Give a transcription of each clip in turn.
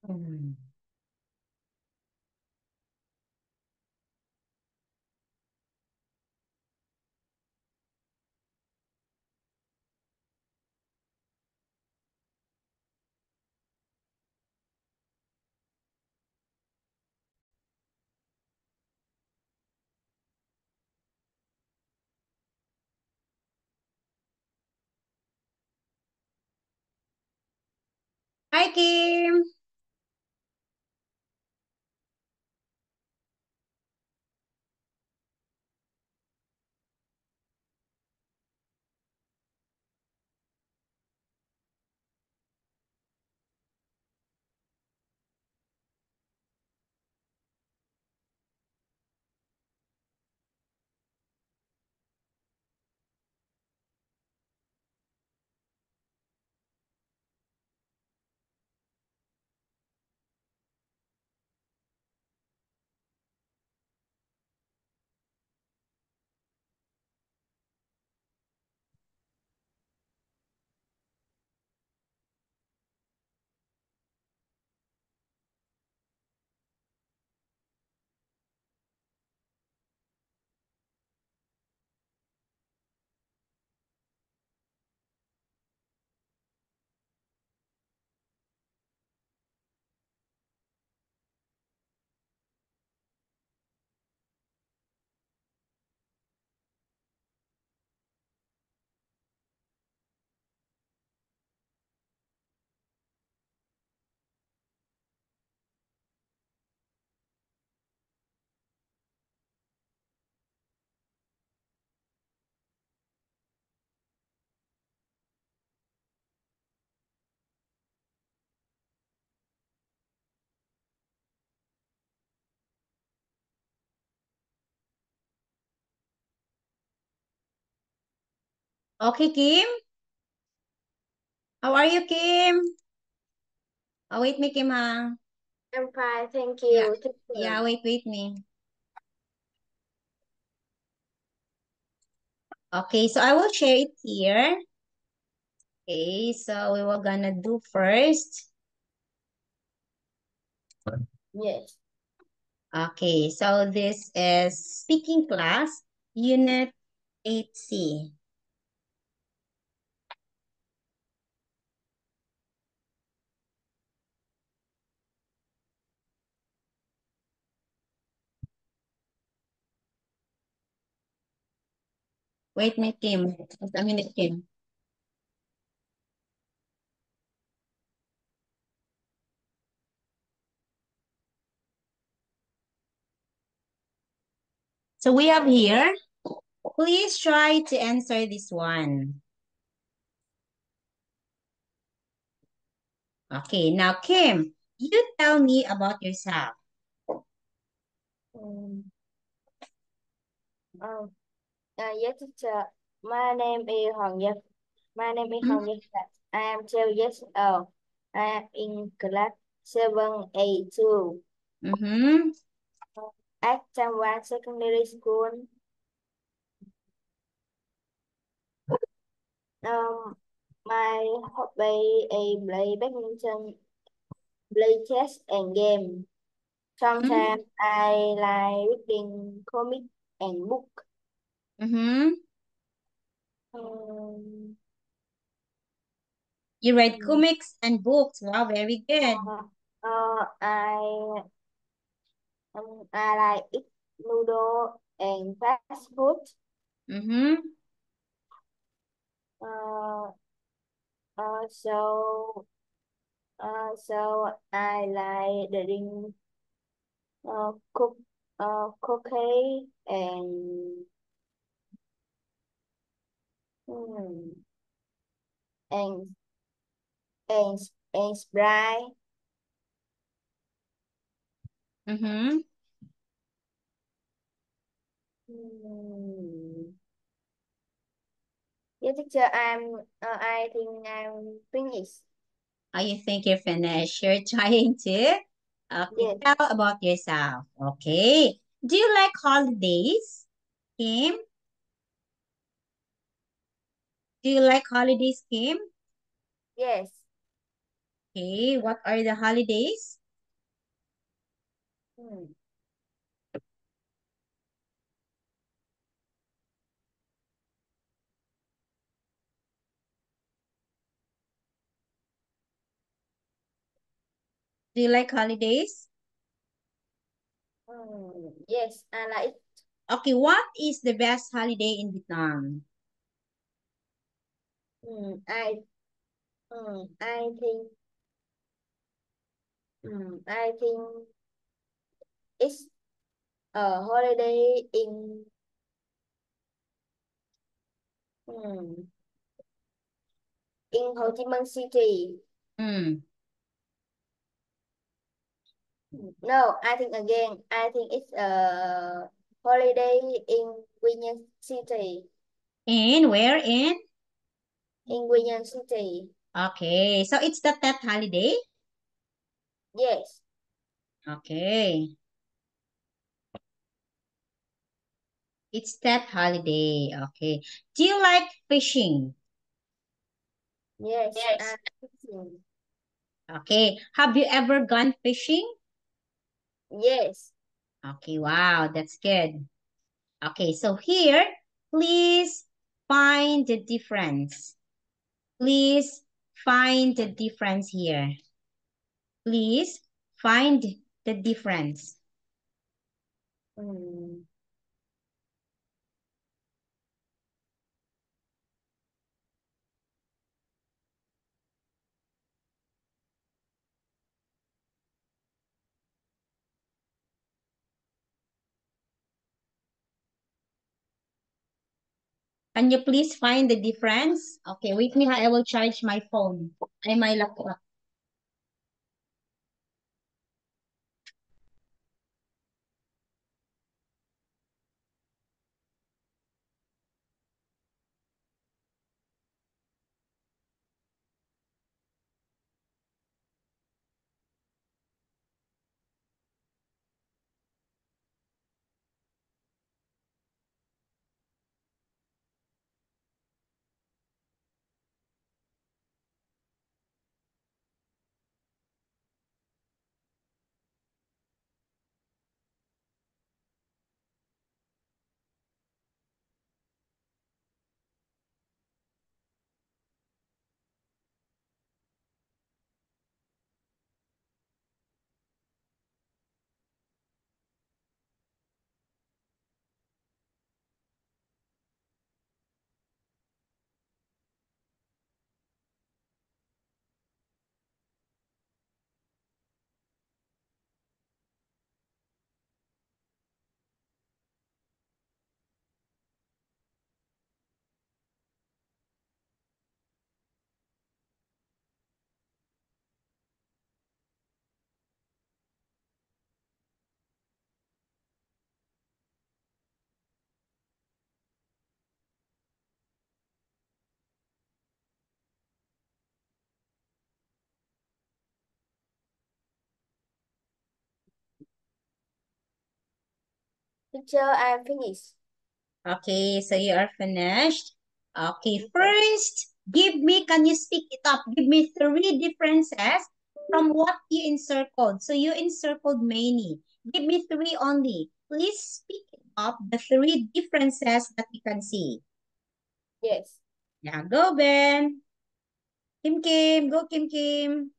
Mm. Hi, Kim. Okay, Kim. How are you, Kim? Oh, wait me, Kim, ha? I'm fine, thank Yeah. you, Yeah, teacher. wait me. Okay, so I will share it here. Okay, so we were gonna do first. Yes. Okay, so this is speaking class, unit 8C. Wait me, Kim. Just a minute, Kim. So we have here, please try to answer this one. Okay, now Kim, you tell me about yourself. Um, um, yes, teacher. My name is Hoàng Nhật. My name is Hoàng Nhật. I am 12 years old. I am in class 7A2 Mm-hmm. at Chamwan Secondary School. Um, my hobby is play badminton, play chess and game. Sometimes I like reading comic and book. Mm-hmm. Um, You read comics and books. Wow, very good. I like eat noodle and fast food. Mm-hmm. Uh, so I like doing cook cookie hmm, and and and spray. Mm-hmm. Hmm. Yeah, teacher, I think I'm finished. Oh, you think you're finished? You're trying to? Okay, Yes, tell about yourself. Okay. Do you like holidays, Kim? Do you like holidays, Kim? yes. Okay, what are the holidays? Hmm. Do you like holidays? Yes, I like. Okay, what is the best holiday in Vietnam? Hmm. I think. I think it's a holiday hmm, in Ho Chi Minh City. Hmm. No, I think again. I think it's a holiday in Quy Nhơn City. In where in? In Quy Nhơn City. Okay, so it's the Tet holiday? Yes. Okay, it's Tet holiday. Okay. Do you like fishing? Yes. Yes. Okay. Have you ever gone fishing? Yes. Okay, wow, that's good. Okay, so here, please find the difference. Please find the difference here. Please find the difference. Hmm. Can you please find the difference? Okay, wait me, I will charge my phone. Ay, my laptop. Teacher, I'm finished. Okay, so you are finished. Okay, Okay. first, can you speak it up? Give me three differences from what you encircled. So you encircled many. Give me three only. Please speak it up, the three differences that you can see. Yes. Now go, Ben. Kim Kim, go Kim Kim.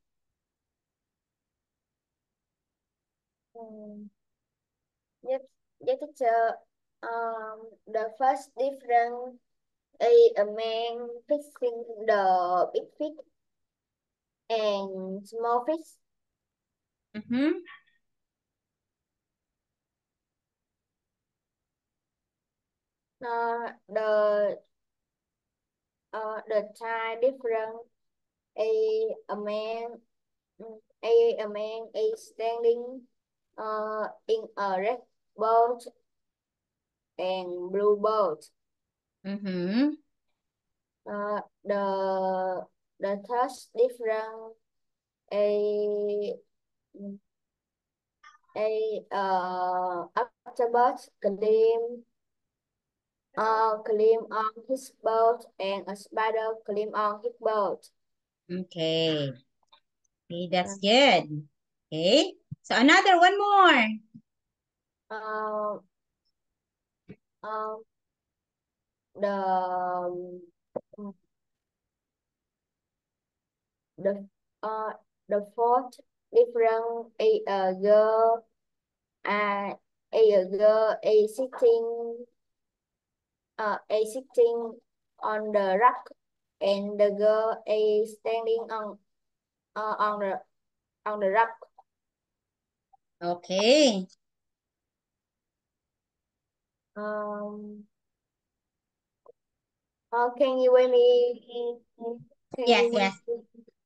Hmm. Yes, yes, teacher. The first difference is a man fixing the big fish and small fish. Mm-hmm. The time difference a man a man is standing in a red boat and blue boat. Mm-hmm. Uh, the third difference a octopus climb on his boat and a spider climb on his boat. Okay. Okay, that's good. Okay, so another one more. Uh, uh, the the uh the fourth different a girl a girl a sitting on the rock and the girl is standing on the rock. Okay. Um, can you wait me? Can Yes, you wait yes, me?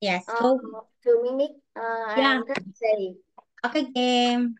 yes. Go. 2 minutes. Yeah. I'm not say. Okay, game.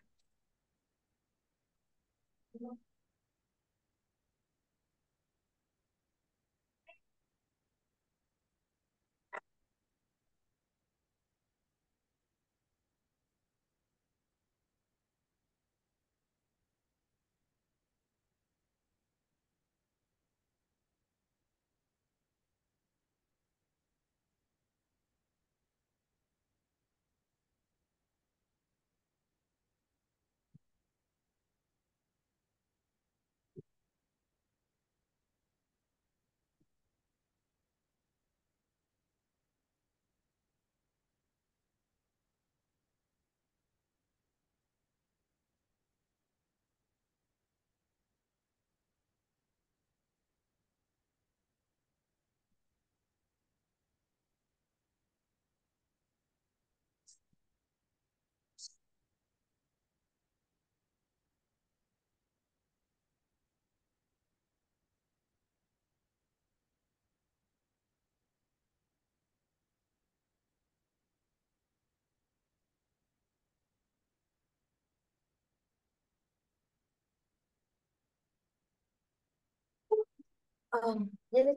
Yes,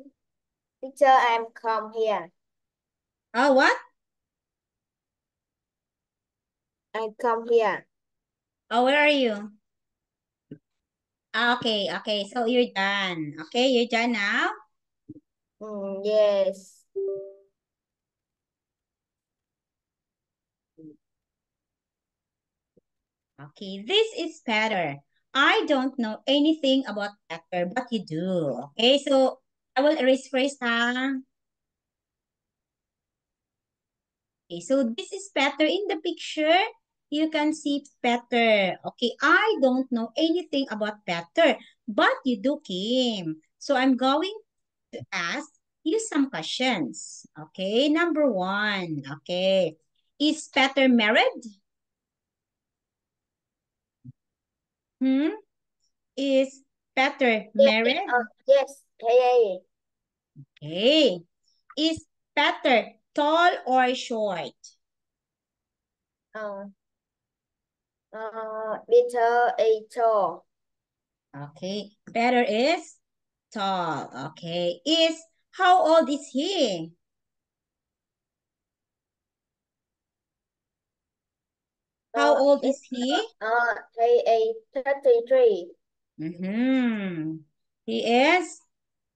teacher, I'm come here. Oh, what? I come here. Oh, where are you? Okay, okay. So you're done. Okay, you're done now. Yes. Okay, this is Peter. I don't know anything about Peter, but you do. Okay, so I will erase first, huh? Okay, so this is Peter in the picture. You can see Peter. Okay, I don't know anything about Peter, but you do, Kim. So I'm going to ask you some questions. Okay, number one. Okay, is Peter married? Hmm? Is Peter Yes. married? Yes. Hey. Okay. Is Peter tall or short? Uh, Peter A. Shaw. Okay. Peter is tall. Okay. How old is he? How old It's is he? Hey A. 33. Mm-hmm. He is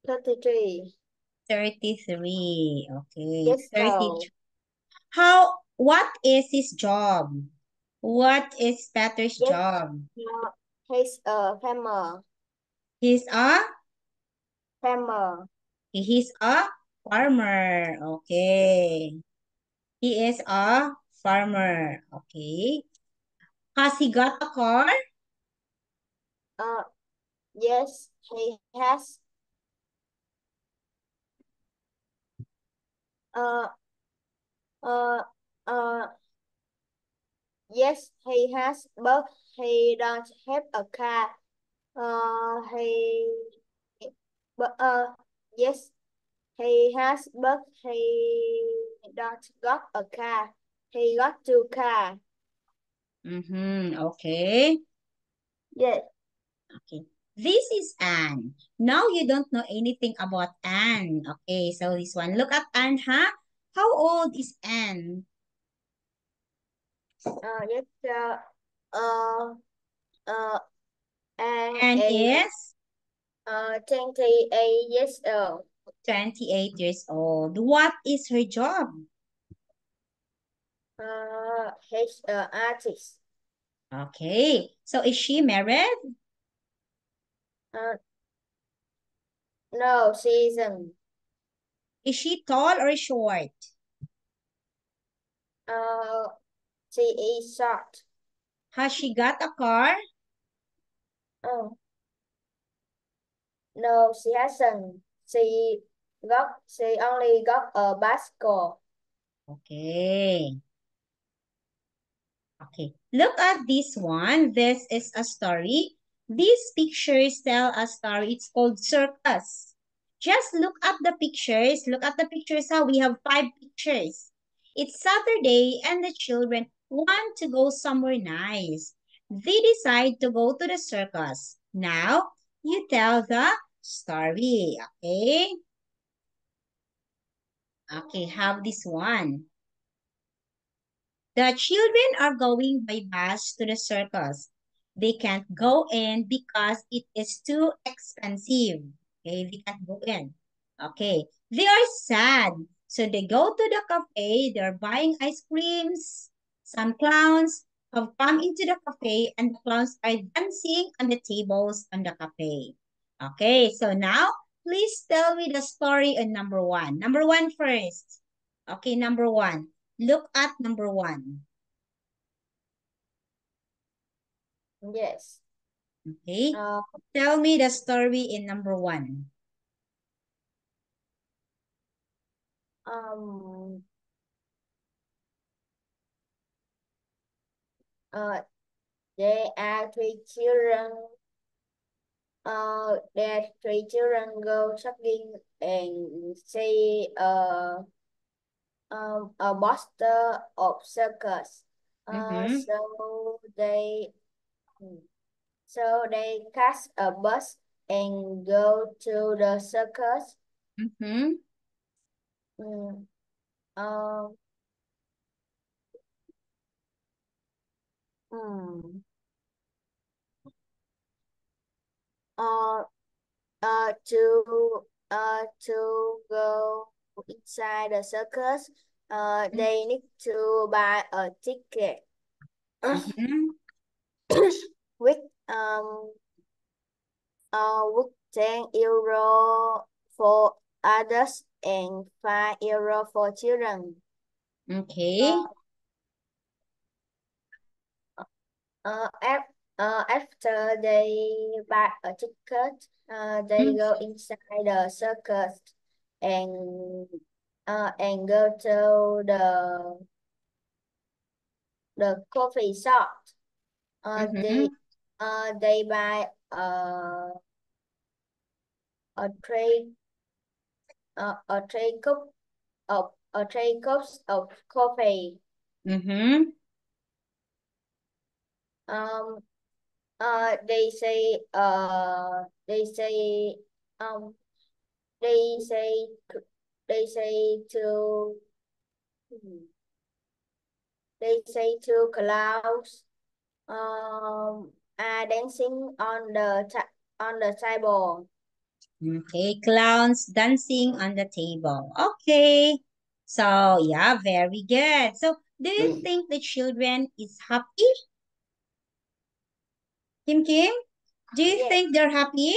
33. 33. Okay. Yes. 33. So. What is his job? What is Peter's Yes. job? He's a farmer. He's a Farmer. he's a farmer. Okay. He is a farmer. Okay. Has he got a car? Uh, yes. He has. Uh, uh, uh, yes. He has, but he don't have a car. He. But yes. He has, but he don't got a car. He got two car. Mm-hmm. Okay. Yes. Okay. This is Anne. Now you don't know anything about Anne. Okay, so this one. Look at Anne, huh? How old is Anne? Yes. Uh, uh, and Anne a is 28 years old. 28 years old. What is her job? He's an artist. Okay. So is she married? Uh, no, she isn't. Is she tall or short? Uh, she is short. Has she got a car? Oh, no, she hasn't. She only got a bicycle. Okay. Okay. Look at this one. This is a story. These pictures tell a story. It's called circus. Just look at the pictures. Look at the pictures. How we have 5 pictures. It's Saturday and the children want to go somewhere nice. They decide to go to the circus. Now, you tell the story. Okay? Okay, have this one. The children are going by bus to the circus. They can't go in because it is too expensive. Okay, they can't go in. Okay, they are sad. So they go to the cafe. They're buying ice creams. Some clowns have come into the cafe and the clowns are dancing on the tables on the cafe. Okay, so now please tell me the story on number one. Number one first. Okay, number one. Look at number one. Yes. Okay. Uh, Tell me the story in number one. um, uh, there are three children. Their three children go shopping and see a poster of circus. Uh, Mm-hmm. so they so they catch a bus and go to the circus. Mm-hmm. Mm, uh, mm, uh, to go inside the circus, they need to buy a ticket Mm-hmm. with um with 10 euro for adults and 5 euro for children. Okay. Uh, uh, af After they buy a ticket, they go inside the circus and go to the coffee shop. Uh, Mm-hmm. they they buy a tray a tray a tray cups of coffee. Mm-hmm. Um uh they say uh they say um they say they say to they say to clouds are dancing on on the table. Okay. Clowns dancing on the table. Okay. So, yeah, very good. So, do you think the children is happy? Kim Kim? Do you Yes. think they're happy?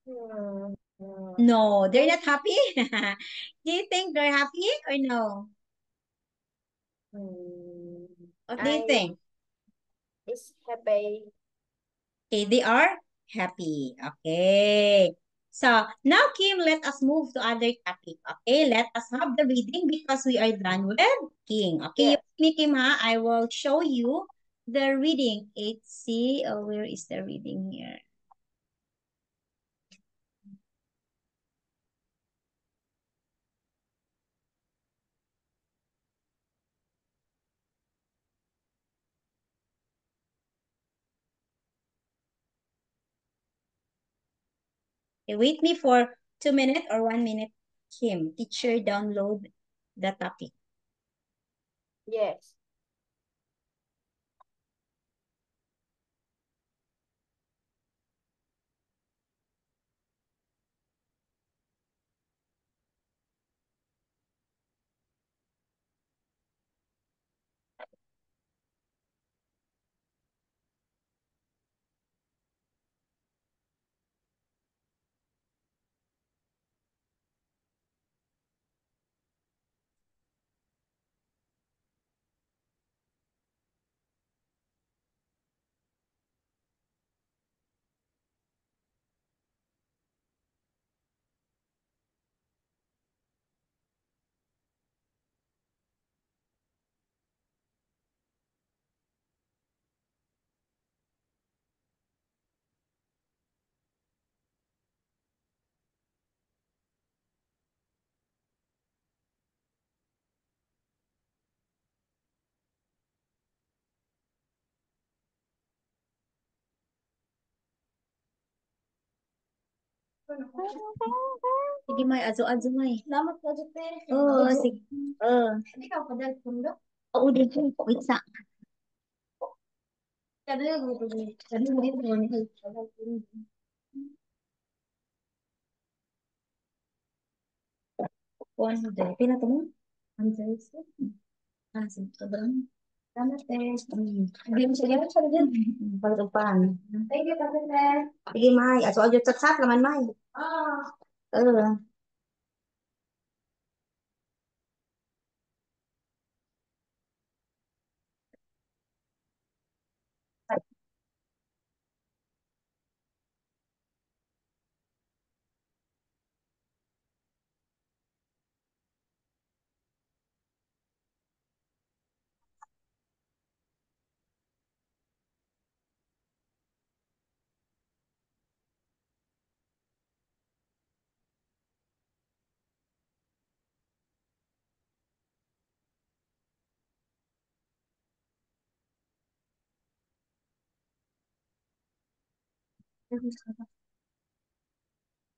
Hmm, hmm. No, they're Yes. not happy. Do you think they're happy or no? Hmm. What do you I think? is happy. Okay, they are happy. Okay. So now, Kim, let us move to other topic. Okay, let us have the reading because we are done with King. Okay, you Yes. with me, Kim, ha? I will show you the reading. Let's see. Oh, where is the reading here? Okay, wait me for 2 minutes or 1 minute. Kim, teacher, download the topic. Yes. Sige, May. Azo-azo, May. Salamat ka, Jute. Oo, sige. Hindi ka pa dahil pundo. Oo, dito. Wait sa. Sabi mo dito, Kuhan mo dahil. Pila to mo? Ang size ko. Ah, sige. Sobrang. salamat, eh. Hindi mo sige. Pagkapan. Thank you, Kapitän. Sige, May. Azo-azo. Satsat naman, May. Ah. Oo.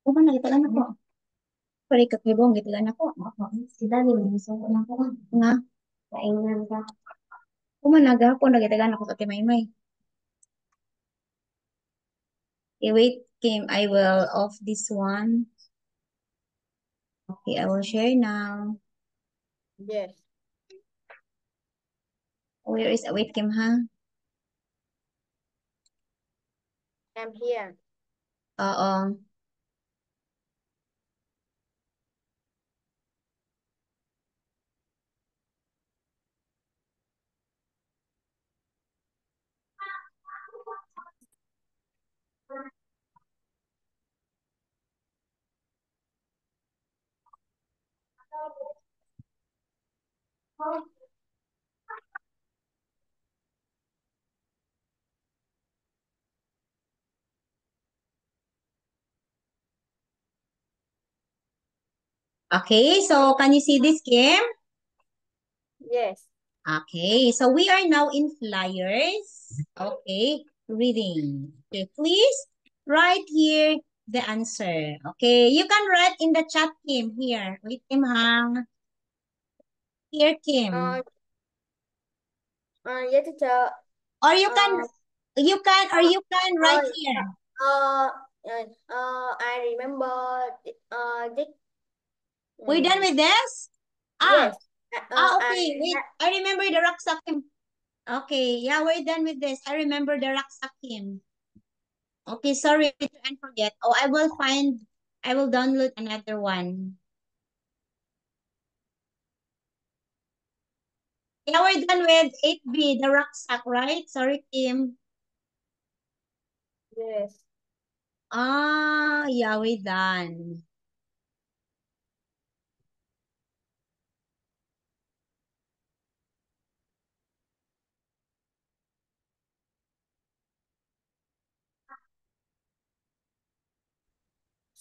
Kuman na, ito lang ako. Pari kakibong, ito lang ako. Sila ni Miso na ko. Nga. Kaingan ka. Kuman na, gahapon, nagitagan ako sa Timaymay. Okay, wait, Kim. I will off this one. Okay, I will share now. Yes. Where is, wait, Kim, ha? I'm here. Oo. Okay, so can you see this, Kim? Yes. Okay, so we are now in flyers. Okay, reading. Okay, please write here the answer. Okay, you can write in the chat, Kim. Here, wait, Kim, ha? Here, Uh, Kim. yeah, teacher. Or you can, Uh, write uh, here. uh, I remember this. We're done with this? Ah, Yes. okay, wait. I remember the rucksack, Kim. Okay, yeah, we're done with this. I remember the rucksack, Kim. Okay, sorry to and forget. Oh, I will download another one. Yeah, we're done with 8B, the rucksack, right? Sorry, Kim. Yes. Ah, yeah, we're done.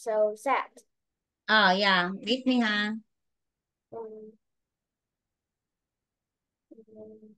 So sad. Oh, yeah. Wait me, ha? Um, um,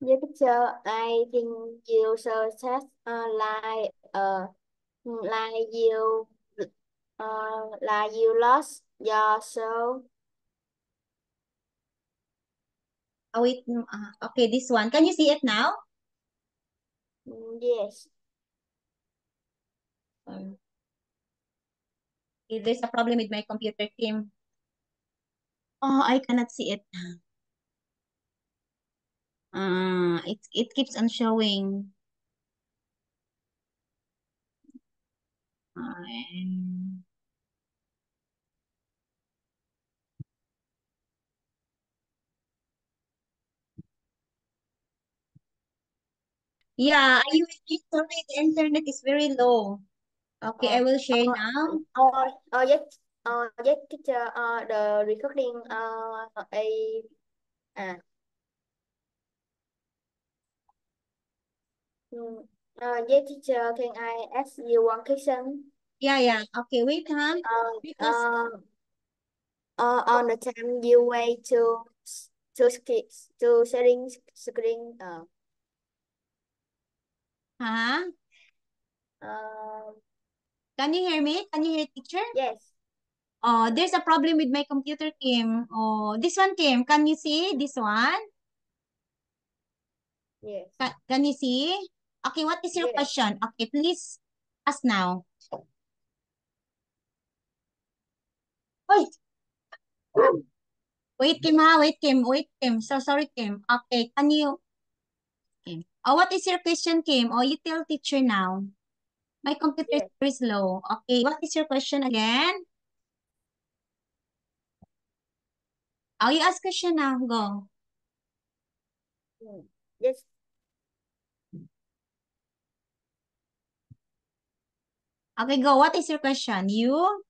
yeah, teacher. I think you so sad. Like you lost your soul. Oh, wait. Okay, this one. Can you see it now? Yes. Um, there's a problem with my computer, Kim. Oh, I cannot see it. It keeps on showing. Um, Yeah, are you with me? Sorry, the internet is very low. Okay, I Uh, will share uh, now. yes, yes, teacher, the recording, uh, mm, yes, teacher, can I ask you one question? Yeah, yeah. Okay, wait, huh? Uh, Because, uh, on the time you wait to sharing screen, huh? uh, Can you hear me? Can you hear teacher? yes, Oh, there's a problem with my computer, Kim. Oh, this one, Kim. Can you see this one? yes, Can you see? Okay, what is your yes. question? Okay, please ask now. Wait, wait, Kim, ha? Wait, Kim. Wait, Kim. So sorry, Kim. Okay, can you? Kim. Oh, what is your question, Kim? Oh, you tell teacher now. My computer is Yes. very slow. Okay, what is your question again? Oh, you ask question now. Go. Yes. Okay, go. What is your question? You?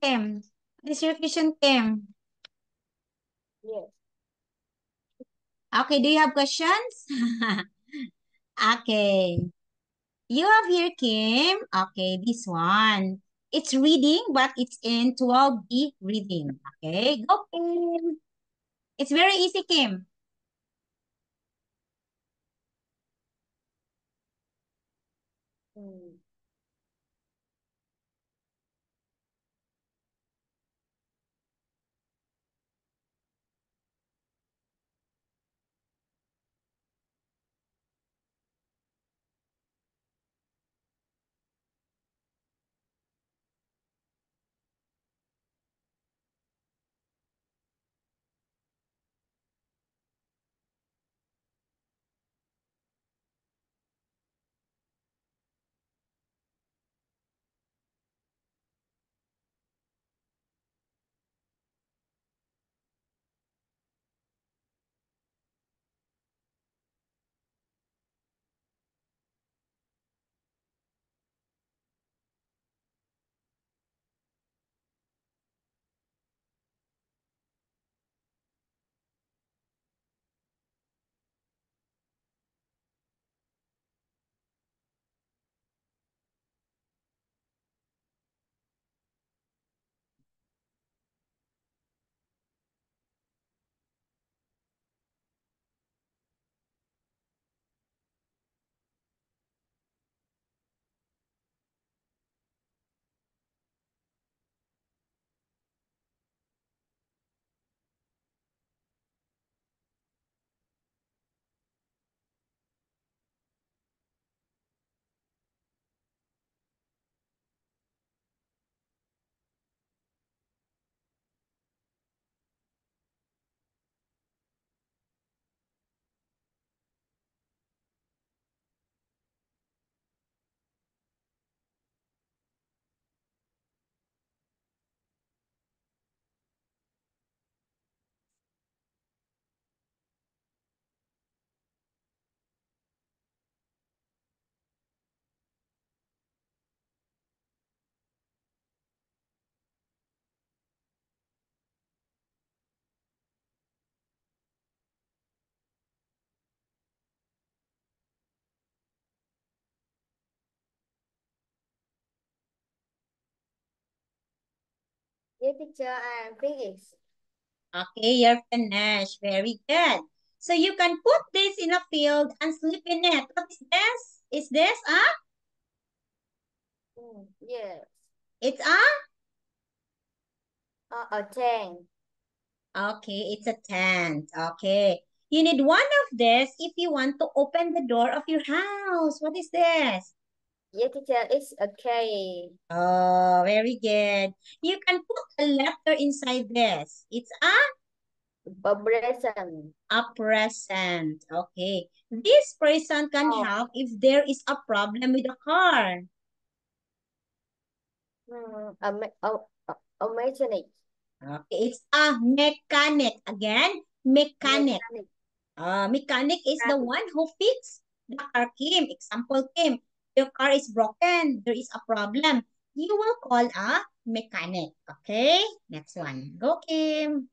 Kim. What is your question, Kim? Yes. Okay, do you have questions? Okay. You have here, Kim. Okay, this one. It's reading, but it's in 12B reading. Okay, go, Kim. It's very easy, Kim. Mm. Yes, teacher, I am finished. Okay, you're finished. Very good. So you can put this in a field and sleep in it. What is this? Is this Yes. It's A tank. Okay, it's a tent. Okay. You need one of this if you want to open the door of your house. What is this? Yes, teacher, it's a K. Oh, very good. You can put a letter inside this. It's Vibration. a present. Okay. This present can Oh. help if there is a problem with the car. A mechanic. Okay, it's a mechanic. Again, Mechanic. Mechanic. Mechanic is the Mechanic. one who fix the car. Kim, example, Kim, your car is broken. There is a problem. You will call a mechanic. Okay, next one. Go, Kim.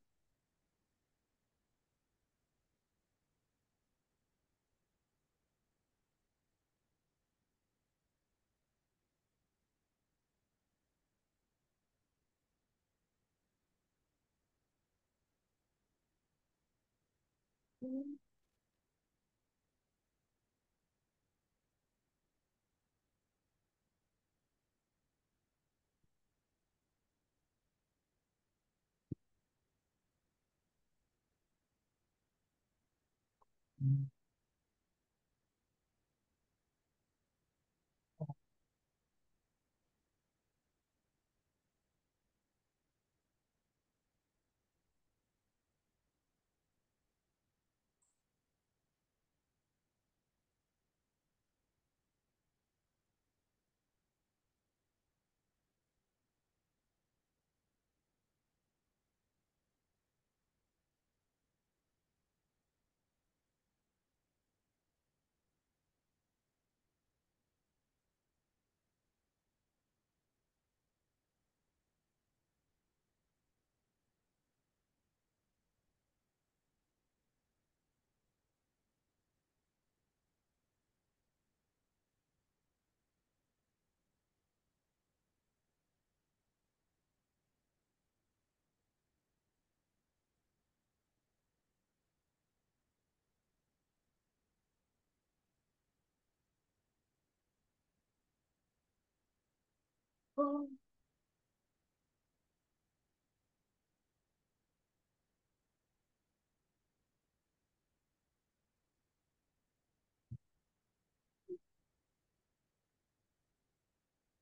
Oh,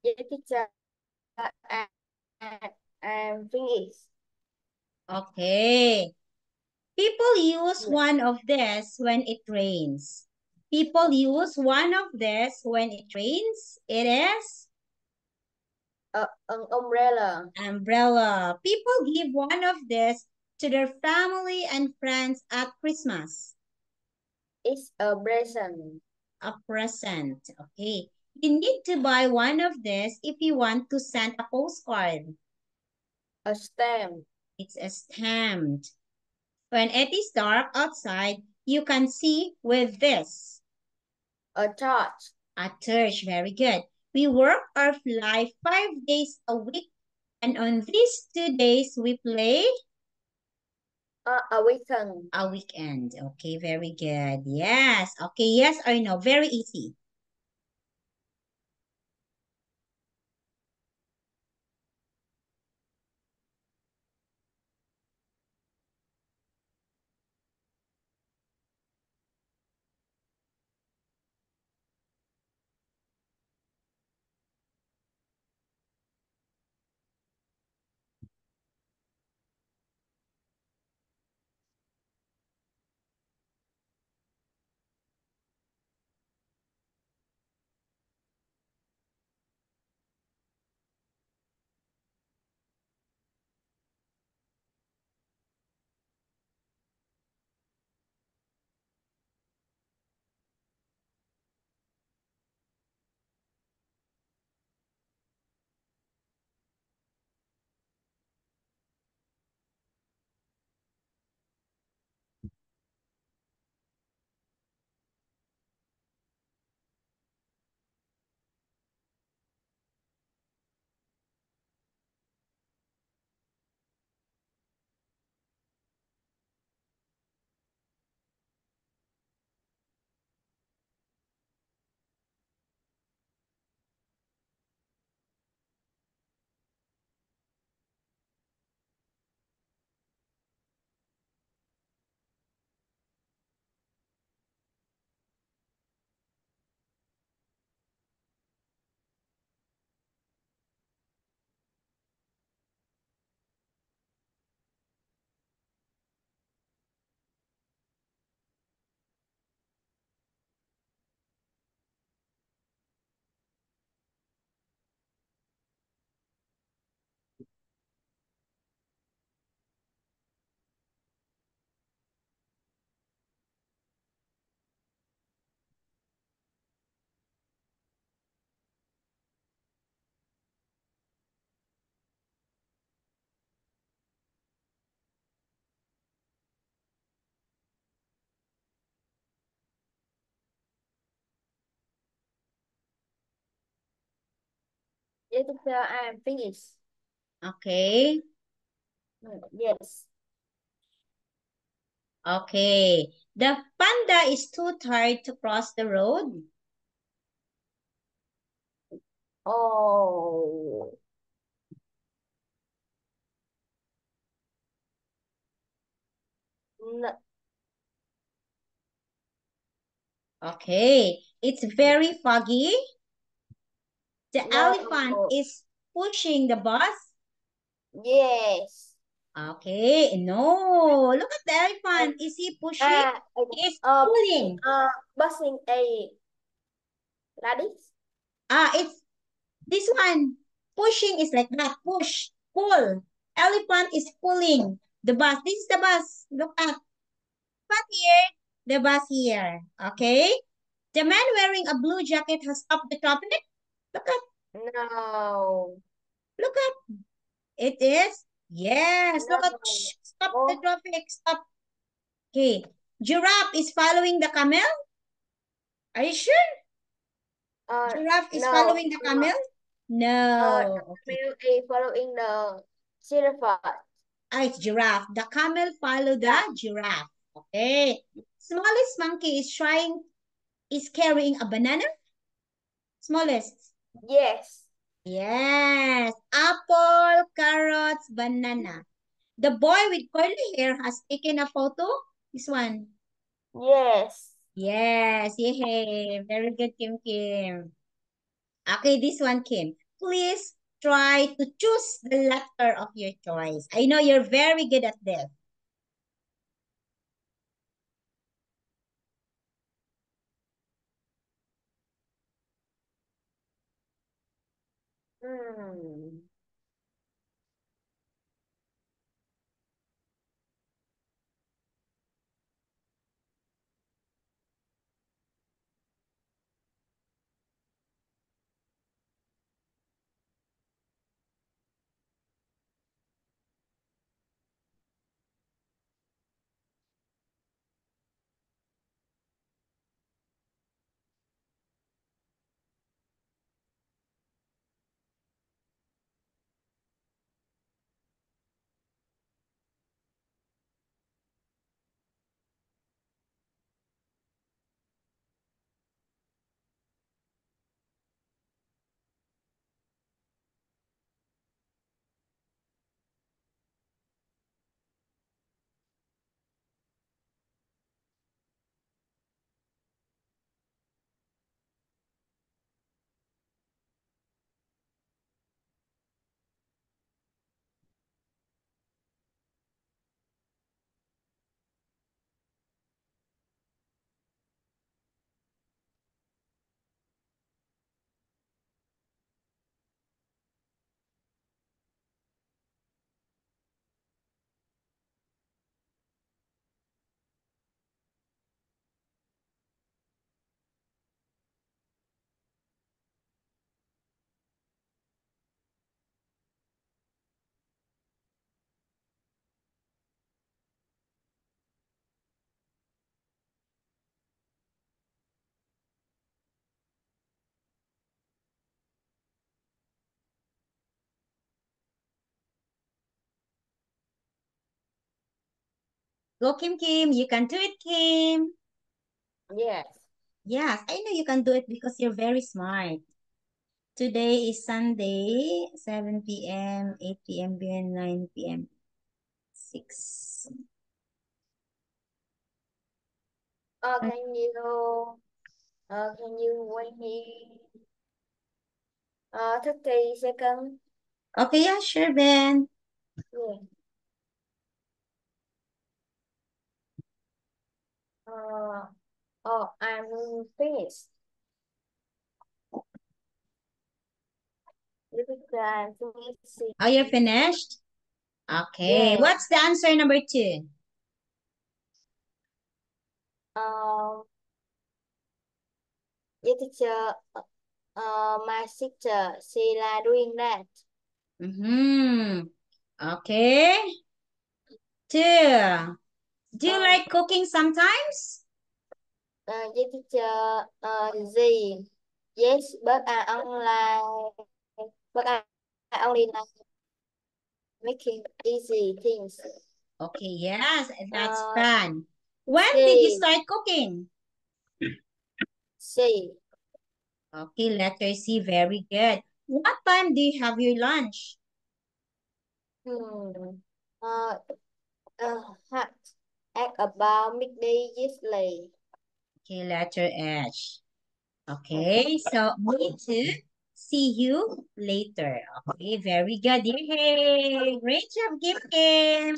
yeah, teacher. I, I'm finished. Okay. People use Yeah. one of this when it rains. People use one of this when it rains. It is An umbrella. umbrella. People give one of this to their family and friends at Christmas. It's a present. A present. Okay. You need to buy one of this if you want to send a postcard. A stamp. It's a stamped. When it is dark outside, you can see with this. A torch. A torch. Very good. We work or fly 5 days a week, and on these 2 days, we play A weekend. a weekend. Okay, very good. Yes. Okay, yes or no? Very easy. Yes, teacher, I'm finished. Okay. Yes. Okay. The panda is too tired to cross the road. Oh. No, Okay. It's very foggy. The elephant no. is pushing the bus. Yes. Okay. No. Look at the elephant. Is he pushing? Ah, He's uh, pulling. busing a ladies. It's this one. Pushing is like that. Push. Pull. Elephant is pulling the bus. This is the bus. Look at. But here. The bus here. Okay. The man wearing a blue jacket has stopped the traffic. Look at. No. Look at. It is. Yes. Look at. No. Shh, stop the Oh, traffic. Stop. Okay. Giraffe is following the camel. Are you sure? Giraffe is no. following the camel? No. The Okay. camel is following the giraffe. It's giraffe. The camel follow Yeah. the giraffe. Okay. Smallest monkey is carrying a banana. Smallest. Yes. Yes. Apple, carrots, banana. The boy with curly hair has taken a photo. This one. Yes. Yes. Yay. Very good, Kim Kim. Okay, this one, Kim. Please try to choose the letter of your choice. I know you're very good at this. Hmm. Go, Kim Kim. You can do it, Kim. Yes. Yes, I know you can do it because you're very smart. Today is Sunday, 7 p.m., 8 p.m., 9 p.m., 6. Can you wait me 30 seconds? Okay, yeah, sure, Ben. Yeah. Uh, I'm finished. This is I'm finishing. Oh, you're finished? Okay, Yeah. what's the answer number 2? Um, yeah, teacher. My sister, she là doing that. Mm-hmm. Okay. 2. Do you Uh, like cooking sometimes? yeah, teacher. Gì? Yes, but I only but I only like making easy things. Okay, yes, that's Uh, fun. When did you C, start cooking? C. Okay, letter C, very good. What time do you have your lunch? Hmm. Uh, hat at about midday yesterday. Okay, letter H. Okay, so me too. See you later. Okay, very good. Yay! Great job, Kim Kim.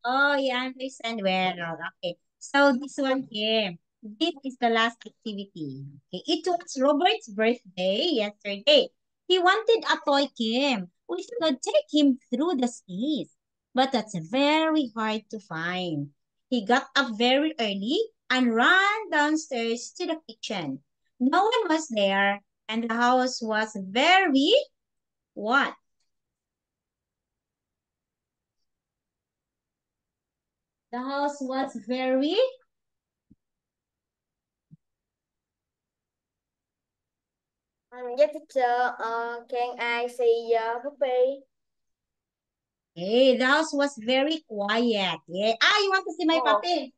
Oh, you understand well. Okay, so this one here. This is the last activity. Okay, it was Robert's birthday yesterday. He wanted a toy Kim. We should take him through the space. But that's very hard to find. He got up very early and ran downstairs to the kitchen. No one was there, and the house was very what? The house was very Yes, teacher. Can I see your puppy? hey, the house was very quiet. Yeah. Ah, you want to see my Oh, puppy?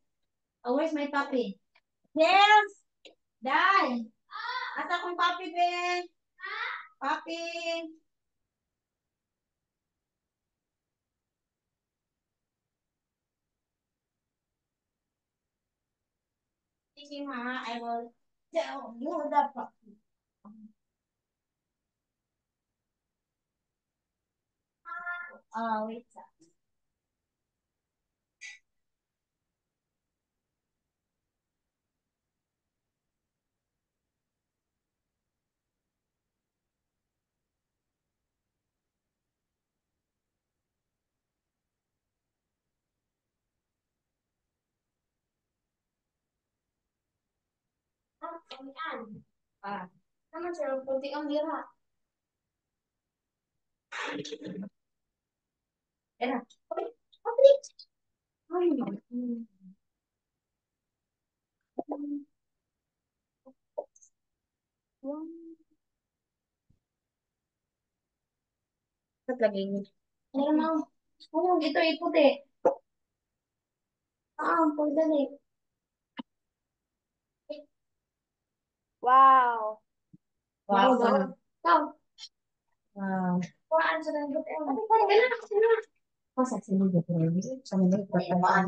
Oh, where's my puppy? Yes, Dad. Asa akong puppy, Ben? Puppy. Thank you, Ma. I will tell you the puppy. Oh, wait. Ah, naman sir, kunti ang lira. Era. Puppy. Puppy. Ay, ba't lagi? Ano na? Ano, ito iputi. Ah, pagdali. wow. Wow. Wow. Wow. Kuhaan sa nandot. Eh, ano pa rin? Oh, sa sinigit rin. Sa nandot. Pagkamaan.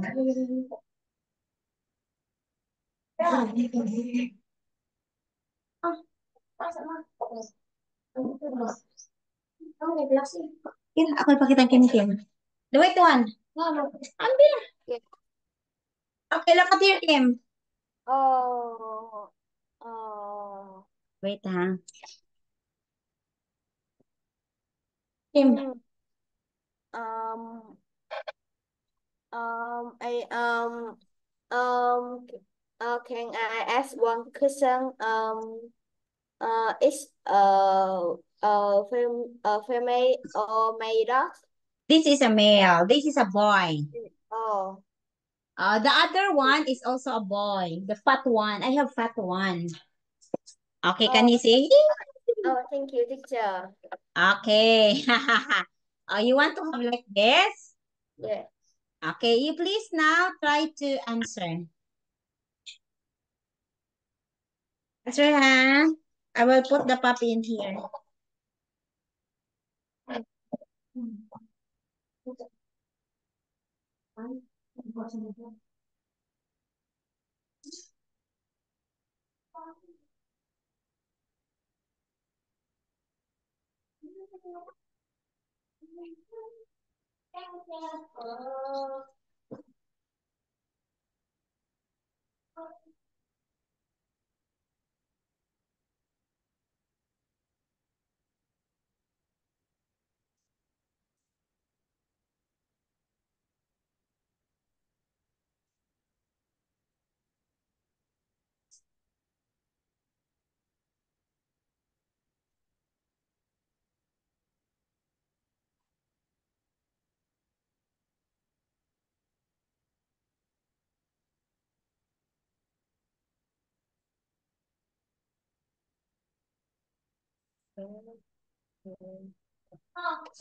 Ah, pasa na. Ano, may klase. Yan, ako ipakita ang kinikin. The white one. Ambil. Yes. Okay, look at here, Kim. Oh, oh. Wait, ha. Kim. Hmm. Um, I um, can I ask one question? Is female or male dog? This is a male. This is a boy. Oh, The other one is also a boy. The fat one. I have fat one. Okay, can oh, you see? oh, thank you, teacher. Okay. You want to have like this? Yeah. Okay, you please now try to answer. Answer, ha? I will put the puppy in here.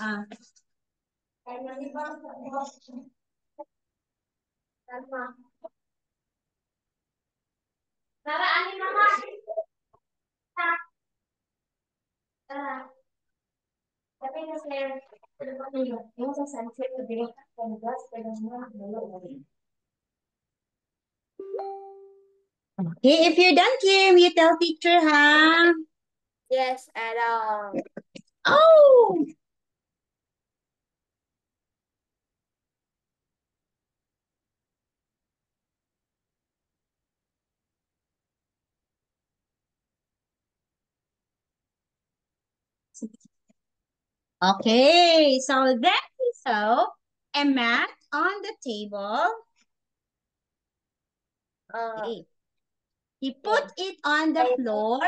Ah. Okay, if you're done, Kim, you tell teacher, huh? Yes, I know. Oh, okay. So then he saw a mat on the table. Okay. He put Yes. it on the I floor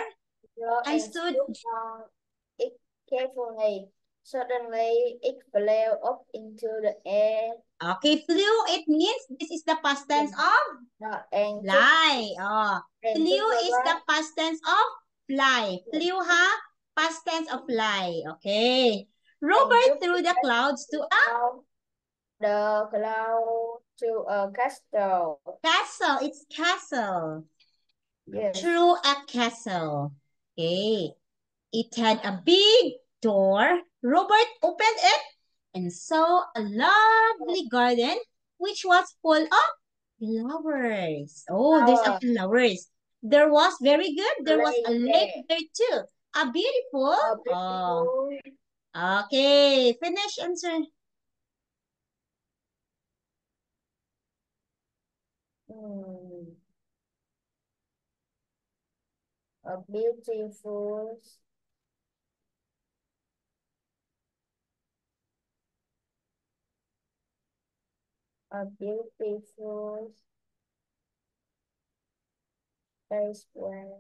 draw and and stood. stood on it carefully. Suddenly, it flew up into the air Okay, flew, it means this is the past tense and, of and took fly. Oh, and took flew is the over past tense of fly. Flew, ha? Past tense of fly. Okay. and Robert took threw the clouds to a down the cloud to a castle. castle. It's castle. Yes. Through a castle. Okay. It had a big door. Robert opened it and saw a lovely garden which was full of flowers. Oh, there's a Flower. flowers. There was very good. There was a Lake lake there. there too. A beautiful. A Oh, beautiful okay. Finish answer. mm, a beautiful a beautiful space where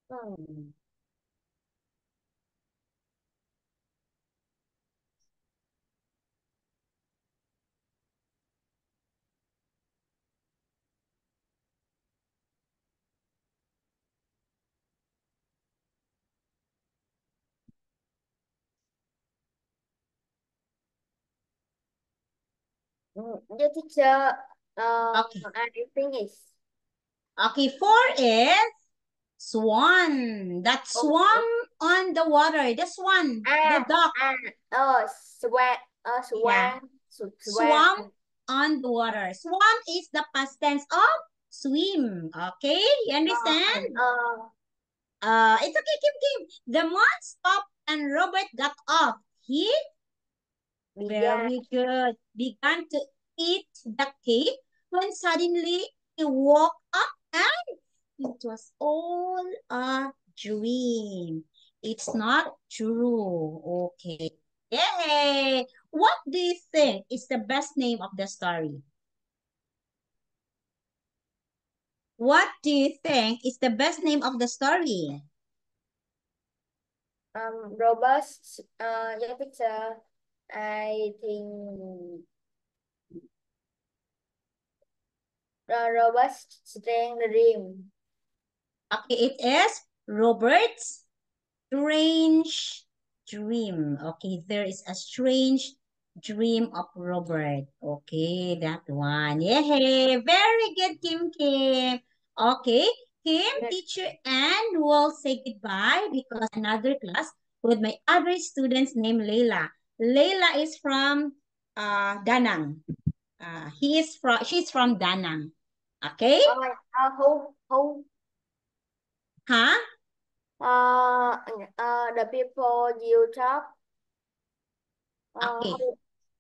hmm. The teacher, Okay. I think is Okay, four is swan. That swam oh, on the water. The swan. The ah duck. swan Yeah. swan Swam on the water. Swam is the past tense of swim. Okay, you understand? It's okay, Kim. The man stopped and Robert got off. He began very good. Began to eat the cake when suddenly he woke up and it was all a dream. It's not true. Okay. Yay! What do you think is the best name of the story? What do you think is the best name of the story? Robust. Your picture. I think robust strength dream. Okay, it is Robert's strange dream. Okay, there is a strange dream of Robert. Okay, that one. Yay! Very good, Kim Kim. Okay, Kim, Yes. teacher, and we'll say goodbye because another class with my other students named Leila. Leila is from Danang. She's from Danang. Okay? Who Huh? the people you talk. Okay.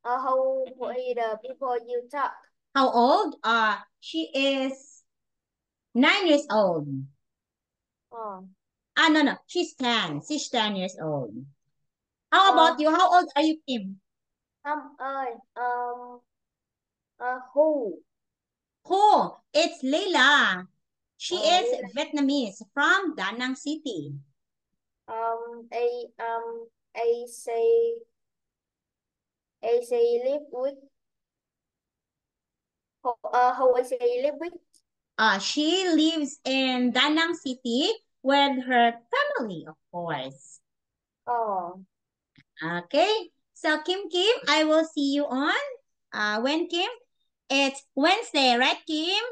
Who is the people you talk? How old? She is 9 years old. Oh. No. She's 10. She's 10 years old. How Uh, about you? How old are you, Kim? ơi, who? Who? It's Leila. She is Lila, Vietnamese from Da Nang City. I say live with, how I say live with. She lives in Da Nang City with her family, of course. Oh, Okay. So, Kim, I will see you on when, Kim? It's Wednesday, right, Kim?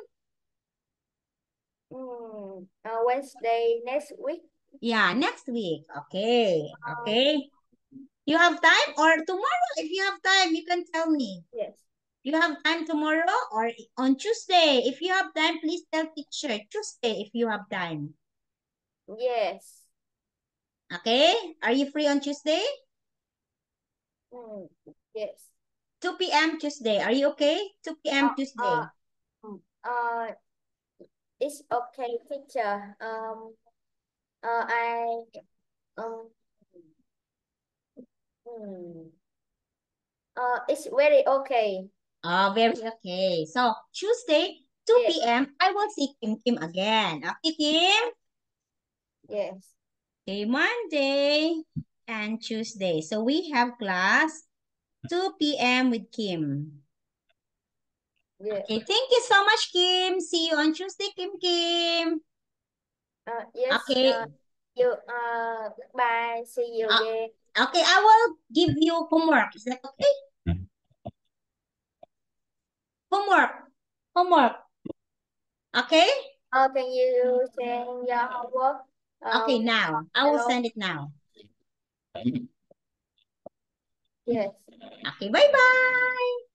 Wednesday next week. Yeah, next week. Okay. Um, Okay. You have time or tomorrow? If you have time, you can tell me. yes, You have time tomorrow or on Tuesday? If you have time, please tell teacher. Tuesday if you have time. yes. Okay? Are you free on Tuesday? Mm, yes. 2 p.m. Tuesday. Are you okay? 2 Uh, p.m. uh, Tuesday. uh, it's okay, teacher. I um, hmm, it's very okay. Oh, very okay. So, Tuesday, 2 Yes, p.m., I will see Kim again. Okay, Kim? yes, Okay, Monday and Tuesday. So, we have class 2 p.m. with Kim. yes. Okay, thank you so much, Kim. See you on Tuesday, Kim. Yes. Okay, You. Goodbye. See you uh, again. okay, I will give you homework. Is that okay? Homework, homework. Okay? Can you send your homework? Okay, now. I will Hello. send it now. Yes. Okay, bye-bye.